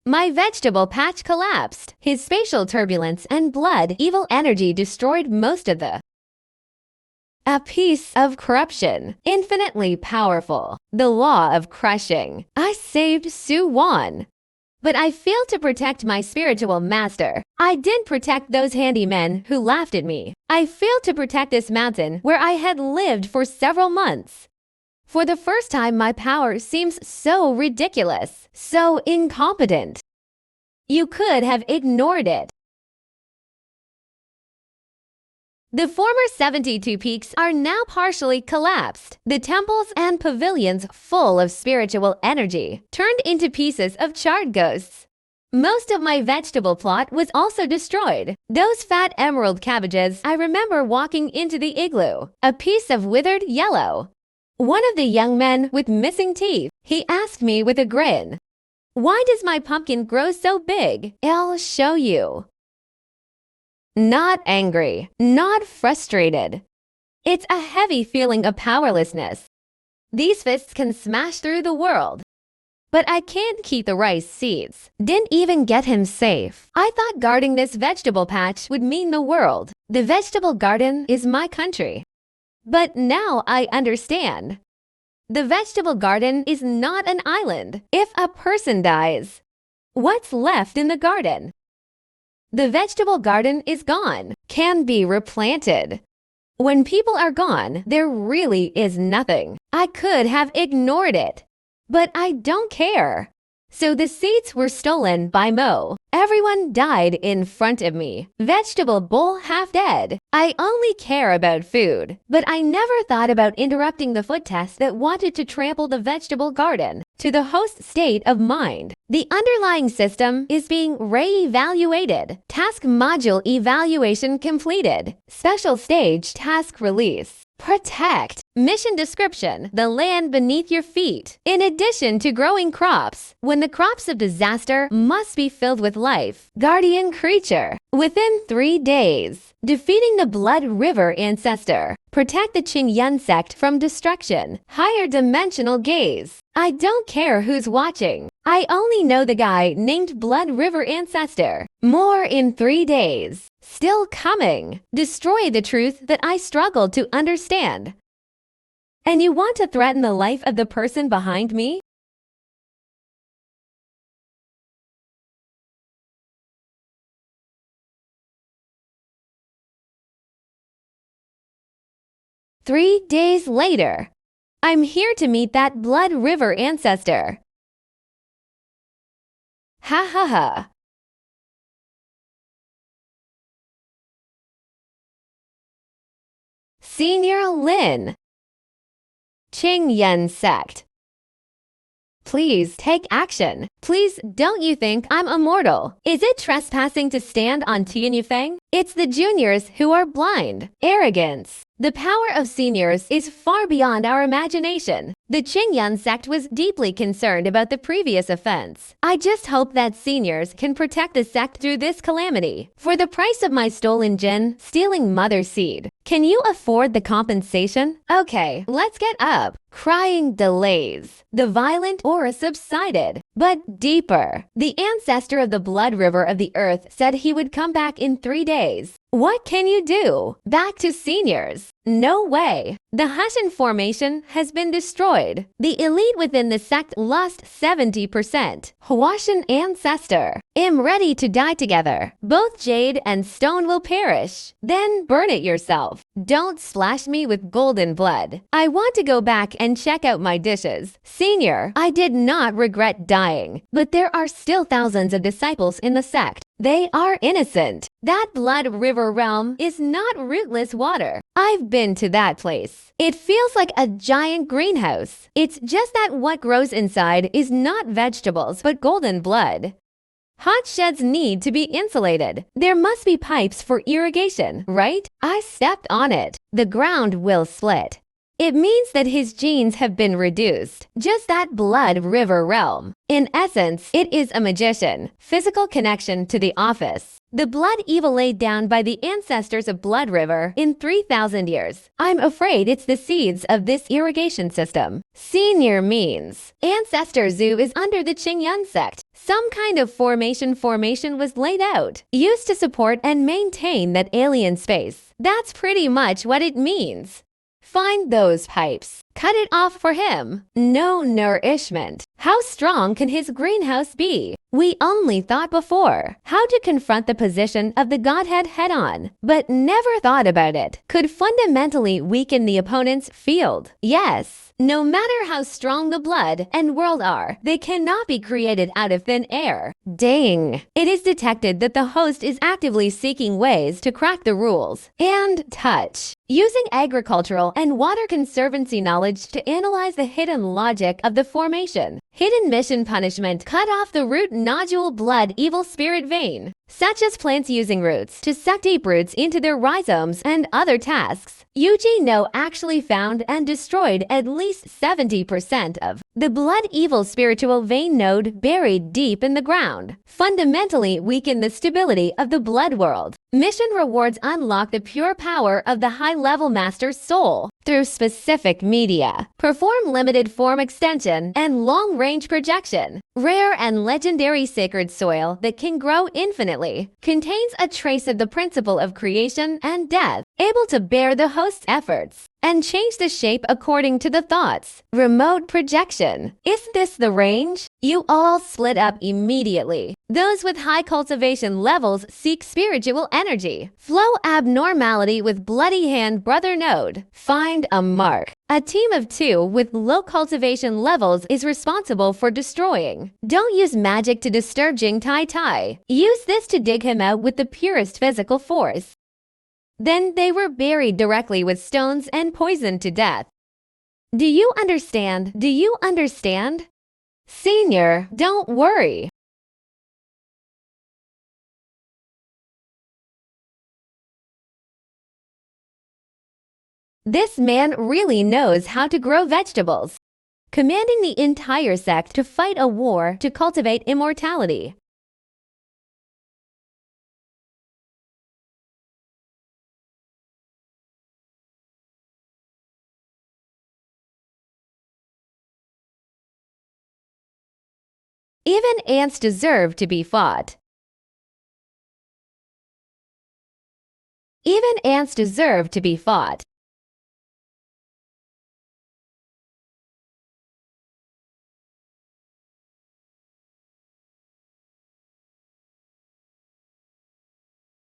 S1: My vegetable patch collapsed. His spatial turbulence and blood evil energy destroyed most of the a piece of corruption, infinitely powerful. The law of crushing. I saved Su Wan. But I failed to protect my spiritual master. I didn't protect those handy men who laughed at me. I failed to protect this mountain where I had lived for several months. For the first time, my power seems so ridiculous, so incompetent. You could have ignored it. The former 72 peaks are now partially collapsed. The temples and pavilions full of spiritual energy turned into pieces of charred ghosts. Most of my vegetable plot was also destroyed. Those fat emerald cabbages, I remember walking into the igloo, a piece of withered yellow. One of the young men with missing teeth, he asked me with a grin, "Why does my pumpkin grow so big?" I'll show you. Not angry, not frustrated. It's a heavy feeling of powerlessness. These fists can smash through the world. But I can't keep the rice seeds. Didn't even get him safe. I thought guarding this vegetable patch would mean the world. The vegetable garden is my country. But now I understand. The vegetable garden is not an island. If a person dies, what's left in the garden? The vegetable garden is gone, can be replanted. When people are gone, there really is nothing. I could have ignored it, but I don't care. So the seeds were stolen by Mo. Everyone died in front of me. Vegetable bowl half dead. I only care about food, but I never thought about interrupting the foot test that wanted to trample the vegetable garden to the host state of mind. The underlying system is being re-evaluated. Task module evaluation completed. Special stage task release. Protect. Mission description: the land beneath your feet. In addition to growing crops, when the crops of disaster must be filled with life. Guardian creature. Within 3 days, defeating the Blood River ancestor. Protect the Qingyun sect from destruction. Higher dimensional gaze. I don't care who's watching. I only know the guy named Blood River ancestor. More in 3 days. Still coming. Destroy the truth that I struggled to understand. And you want to threaten the life of the person behind me? Three days later. I'm here to meet that Blood River ancestor. Ha ha ha. Senior Lin. Qingyun sect. Please take action. Please, don't you think I'm immortal? Is it trespassing to stand on Tianyufeng? It's the juniors who are blind. Arrogance. The power of seniors is far beyond our imagination. The Qingyun sect was deeply concerned about the previous offense. I just hope that seniors can protect the sect through this calamity. For the price of my stolen gin, stealing mother seed. Can you afford the compensation? Okay, let's get up. Crying delays. The violent aura subsided, but deeper. The ancestor of the blood river of the earth said he would come back in 3 days. What can you do? Back to seniors. No way. The Hushan formation has been destroyed. The elite within the sect lost 70%. Huashan ancestor. Am ready to die together. Both jade and stone will perish. Then burn it yourself. Don't splash me with golden blood. I want to go back and check out my dishes. Senior, I did not regret dying, but there are still thousands of disciples in the sect. They are innocent. That blood river realm is not rootless water. I've been to that place. It feels like a giant greenhouse. It's just that what grows inside is not vegetables but golden blood. Hot sheds need to be insulated. There must be pipes for irrigation, right? I stepped on it. The ground will split. It means that his genes have been reduced. Just that blood river realm. In essence, it is a magician. Physical connection to the office. The blood evil laid down by the ancestors of Blood River in 3,000 years. I'm afraid it's the seeds of this irrigation system. Senior means Ancestor Zoo is under the Qingyun sect. Some kind of formation was laid out, used to support and maintain that alien space. That's pretty much what it means. Find those pipes. Cut it off for him. No nourishment. How strong can his greenhouse be? We only thought before how to confront the position of the Godhead head-on, but never thought about it. Could fundamentally weaken the opponent's field. Yes, no matter how strong the blood and world are, they cannot be created out of thin air. Dang! It is detected that the host is actively seeking ways to crack the rules. And touch. Using agricultural and water conservancy knowledge to analyze the hidden logic of the formation. Hidden mission punishment. Cut off the root nodule blood evil spirit vein, such as plants using roots to suck deep roots into their rhizomes and other tasks. Yuji No actually found and destroyed at least 70% of the blood evil spiritual vein node buried deep in the ground. Fundamentally weaken the stability of the blood world. Mission rewards unlock the pure power of the high-level master's soul through specific media. Perform limited form extension and long-range projection. Rare and legendary sacred soil that can grow infinitely. Contains a trace of the principle of creation and death, able to bear the host's efforts and change the shape according to the thoughts. Remote projection. Isn't this the range? You all split up immediately. Those with high cultivation levels seek spiritual energy. Flow abnormality with bloody hand brother node. Find a mark. A team of 2 with low cultivation levels is responsible for destroying. Don't use magic to disturb Jing Tai Tai. Use this to dig him out with the purest physical force. Then they were buried directly with stones and poisoned to death. Do you understand? Do you understand? Senior, don't worry. This man really knows how to grow vegetables, commanding the entire sect to fight a war to cultivate immortality. Even ants deserve to be fought. Even ants deserve to be fought.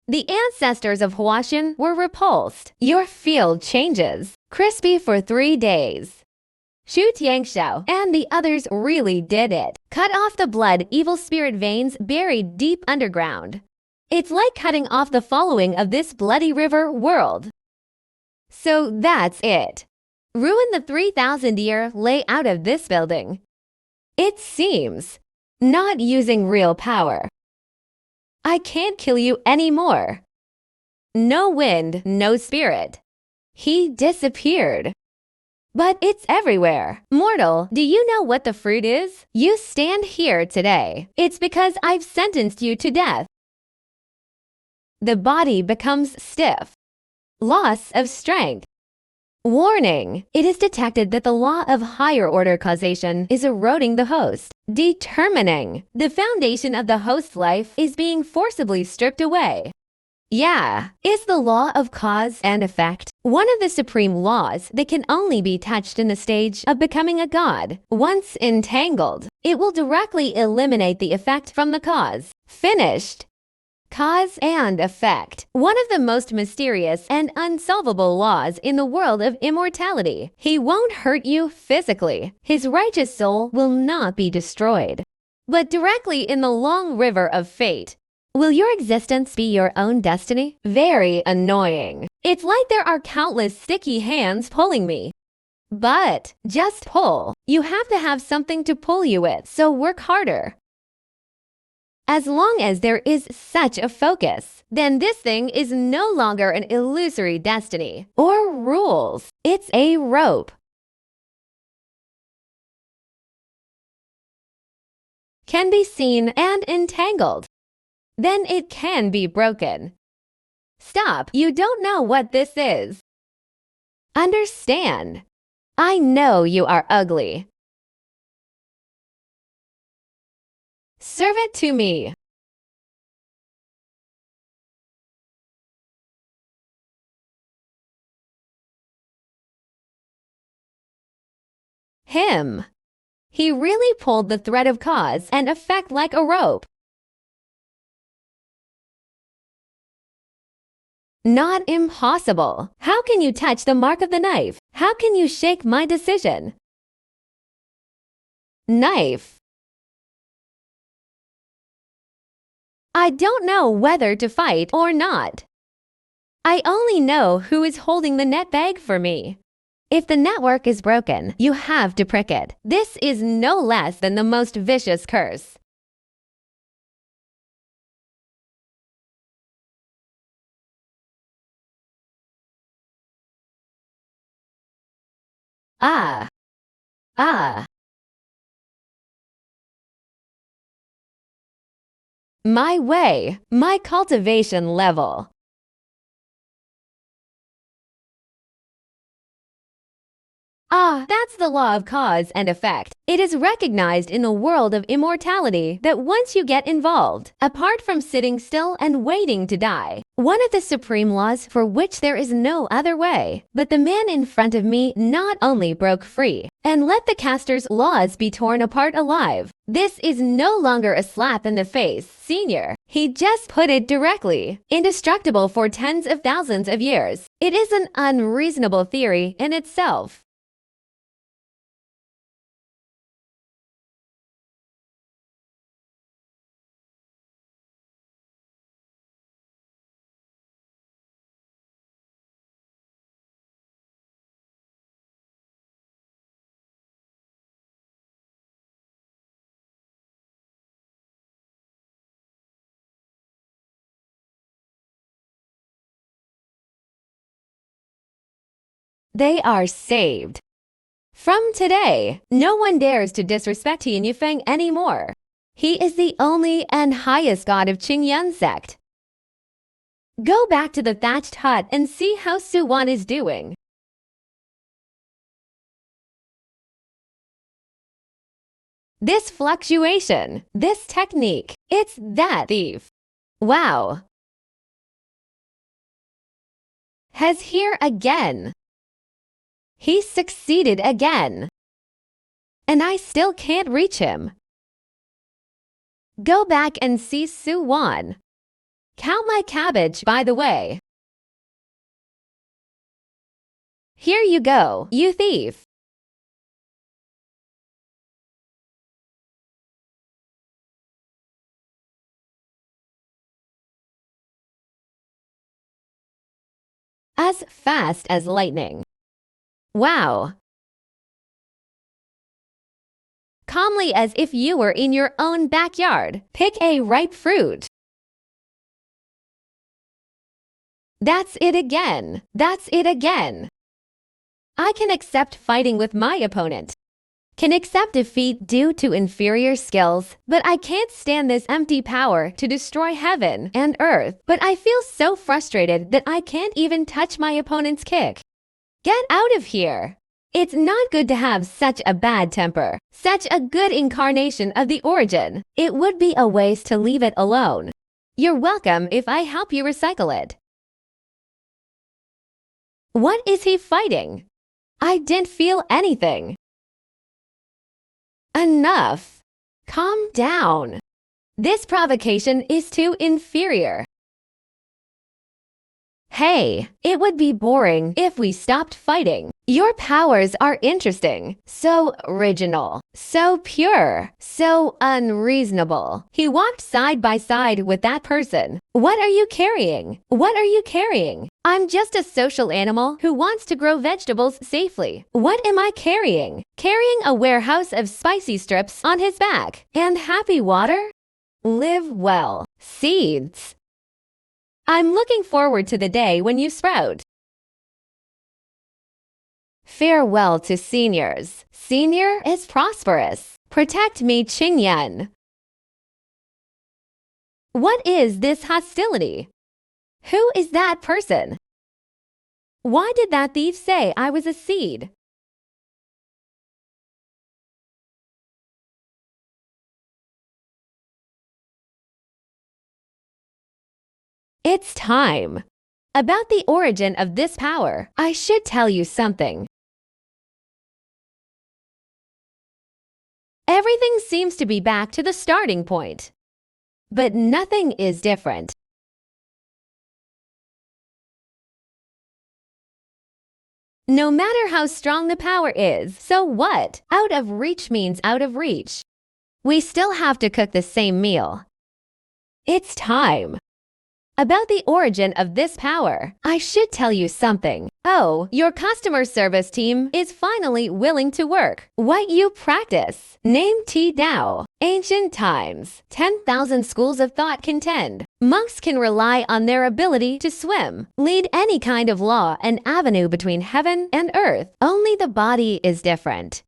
S1: The ancestors of Huashan were repulsed. Your field changes. Crispy for 3 days. Xu Xianxia and the others really did it. Cut off the blood evil spirit veins buried deep underground. It's like cutting off the following of this bloody river world. So that's it. Ruin the 3,000-year layout of this building. It seems. Not using real power. I can't kill you anymore. No wind, no spirit. He disappeared. But it's everywhere. Mortal, do you know what the fruit is? You stand here today. It's because I've sentenced you to death. The body becomes stiff. Loss of strength. Warning! It is detected that the law of higher order causation is eroding the host, determining the foundation of the host's life is being forcibly stripped away. Yeah, is the law of cause and effect one of the supreme laws that can only be touched in the stage of becoming a god. Once entangled, it will directly eliminate the effect from the cause. Finished. Cause and effect. One of the most mysterious and unsolvable laws in the world of immortality. He won't hurt you physically. His righteous soul will not be destroyed, but directly in the long river of fate. Will your existence be your own destiny? Very annoying. It's like there are countless sticky hands pulling me. But just pull. You have to have something to pull you with, so work harder. As long as there is such a focus, then this thing is no longer an illusory destiny or rules. It's a rope. Can be seen and entangled. Then it can be broken. Stop, you don't know what this is. Understand. I know you are ugly. Serve it to me. Him. He really pulled the thread of cause and effect like a rope. Not impossible. How can you touch the mark of the knife? How can you shake my decision? Knife. I don't know whether to fight or not. I only know who is holding the net bag for me. If the network is broken, you have to prick it. This is no less than the most vicious curse. Ah. Ah. My way, my cultivation level. Ah, that's the law of cause and effect. It is recognized in the world of immortality that once you get involved, apart from sitting still and waiting to die, one of the supreme laws for which there is no other way, but the man in front of me not only broke free, and let the caster's laws be torn apart alive. This is no longer a slap in the face, senior. He just put it directly. Indestructible for tens of thousands of years. It is an unreasonable theory in itself. They are saved. From today, no one dares to disrespect Xianxia anymore. He is the only and highest god of Qingyun sect. Go back to the thatched hut and see how Suwan is doing. This fluctuation, this technique, it's that thief. Wow. Has here again. He succeeded again. And I still can't reach him. Go back and see Suwan. Count my cabbage, by the way. Here you go, you thief. As fast as lightning. Wow. Calmly as if you were in your own backyard. Pick a ripe fruit. That's it again. That's it again. I can accept fighting with my opponent. Can accept defeat due to inferior skills, but I can't stand this empty power to destroy heaven and earth. But I feel so frustrated that I can't even touch my opponent's kick. Get out of here! It's not good to have such a bad temper, such a good incarnation of the origin. It would be a waste to leave it alone. You're welcome if I help you recycle it. What is he fighting? I didn't feel anything. Enough. Calm down. This provocation is too inferior. Hey, it would be boring if we stopped fighting. Your powers are interesting, so original, so pure, so unreasonable. He walked side by side with that person. What are you carrying? What are you carrying? I'm just a social animal who wants to grow vegetables safely. What am I carrying? Carrying a warehouse of spicy strips on his back. And happy water? Live well. Seeds. I'm looking forward to the day when you sprout. Farewell to seniors. Senior is prosperous. Protect me, Qingyan. What is this hostility? Who is that person? Why did that thief say I was a seed? It's time. About the origin of this power, I should tell you something. Everything seems to be back to the starting point. But nothing is different. No matter how strong the power is, so what? Out of reach means out of reach. We still have to cook the same meal. It's time. About the origin of this power, I should tell you something. Oh, your customer service team is finally willing to work. What you practice. Name Ti Dao. Ancient times. 10,000 schools of thought contend. Monks can rely on their ability to swim, lead any kind of law and avenue between heaven and earth. Only the body is different.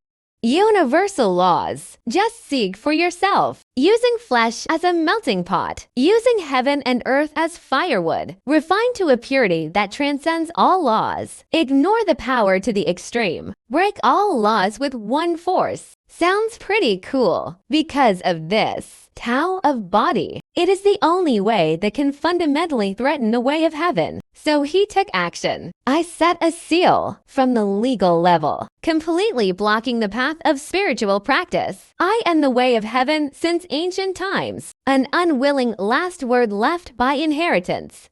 S1: Universal laws. Just seek for yourself. Using flesh as a melting pot. Using heaven and earth as firewood. Refined to a purity that transcends all laws. Ignore the power to the extreme. Break all laws with one force. Sounds pretty cool. Because of this Tao of body, it is the only way that can fundamentally threaten the way of heaven. So he took action. I set a seal from the legal level, completely blocking the path of spiritual practice. I am the way of heaven since ancient times, an unwilling last word left by inheritance.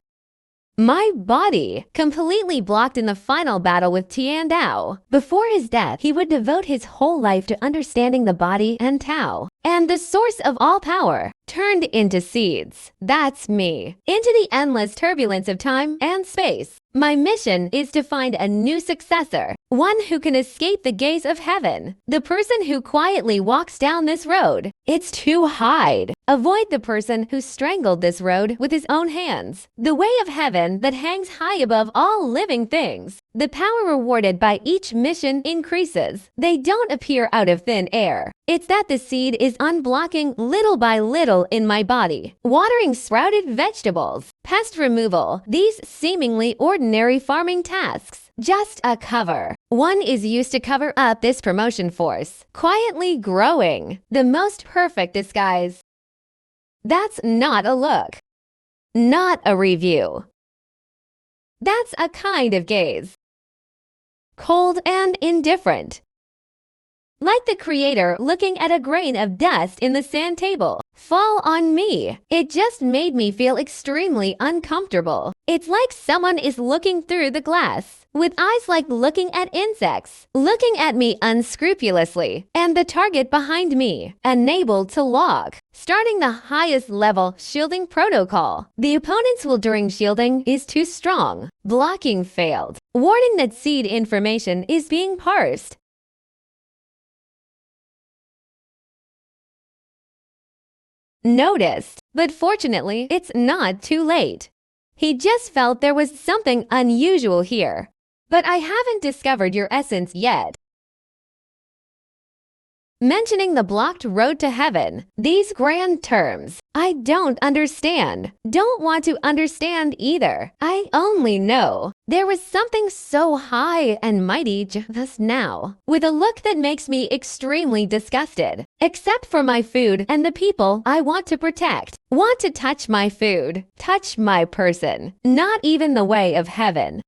S1: My body, completely blocked in the final battle with Tian Dao. Before his death, he would devote his whole life to understanding the body and Tao. And the source of all power, turned into seeds. That's me. Into the endless turbulence of time and space. My mission is to find a new successor, one who can escape the gaze of heaven, the person who quietly walks down this road. It's to hide. Avoid the person who strangled this road with his own hands. The way of heaven that hangs high above all living things. The power rewarded by each mission increases. They don't appear out of thin air. It's that the seed is unblocking little by little in my body. Watering sprouted vegetables, pest removal, these seemingly ordinary farming tasks. Just a cover. One is used to cover up this promotion force. Quietly growing. The most perfect disguise. That's not a look. Not a review. That's a kind of gaze. Cold and indifferent. Like the creator looking at a grain of dust in the sand table fall on me. It just made me feel extremely uncomfortable. It's like someone is looking through the glass, with eyes like looking at insects, looking at me unscrupulously, and the target behind me, unable to lock. Starting the highest level shielding protocol. The opponent's will during shielding is too strong. Blocking failed. Warning that seed information is being parsed. Noticed, but fortunately, it's not too late. He just felt there was something unusual here. But I haven't discovered your essence yet. Mentioning the blocked road to heaven, these grand terms, I don't understand. Don't want to understand either. I only know. There was something so high and mighty just now, with a look that makes me extremely disgusted. Except for my food and the people I want to protect. Want to touch my food, touch my person. Not even the way of heaven.